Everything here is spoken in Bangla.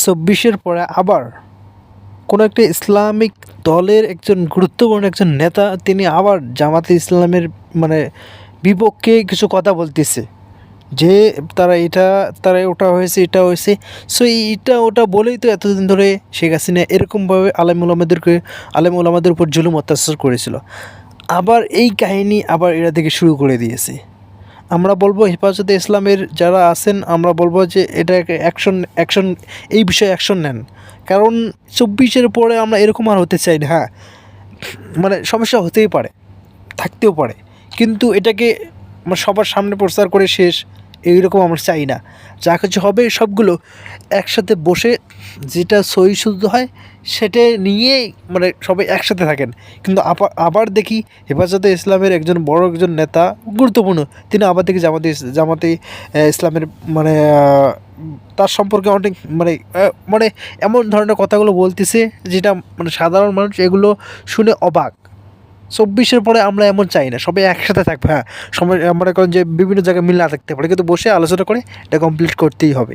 ২০২৪-এর পরে আবার কোনো একটা ইসলামিক দলের একজন গুরুত্বপূর্ণ একজন নেতা তিনি আবার জামাতে ইসলামের মানে বিপক্ষে কিছু কথা বলতেছে যে তারা এটা তারা ওটা হয়েছে এটা হয়েছে। সো এইটা ওটা বলেই তো এতদিন ধরে শেখ হাসিনা এরকমভাবে আলেম ওলামাদের উপর জুলুম অত্যাচার করেছিল। আবার এই কাহিনী আবার এরা থেকে শুরু করে দিয়েছে। আমরা বলবো হেফাজতে ইসলামের যারা আছেন আমরা বলবো যে এটাকে অ্যাকশন এই বিষয়ে অ্যাকশন নেন। কারণ ২৪-এর পরে আমরা এরকম আর হতে চাই না। হ্যাঁ, মানে সমস্যা হতেই পারে, থাকতেও পারে, কিন্তু এটাকে সবার সামনে প্রচার করে শেষ এইরকম আমরা চাই না। যা কিছু হবে সবগুলো একসাথে বসে যেটা সহিশুদ্ধ হয় সেটা নিয়েই সবাই একসাথে থাকেন। কিন্তু আবার দেখি হেফাজতে ইসলামের একজন বড় একজন নেতা গুরুত্বপূর্ণ তিনি আবার দেখি জামাতে ইসলামের মানে তার সম্পর্কে অনেক এমন ধরনের কথাগুলো বলতেছে যেটা সাধারণ মানুষ এগুলো শুনে অবাক। ২৪-এর পরে আমরা এমন চাই না, সবাই একসাথে থাকবে। হ্যাঁ, সবাই মনে করেন যে বিভিন্ন জায়গায় মিল না থাকতে পারে, কিন্তু বসে আলোচনা করে এটা কমপ্লিট করতেই হবে।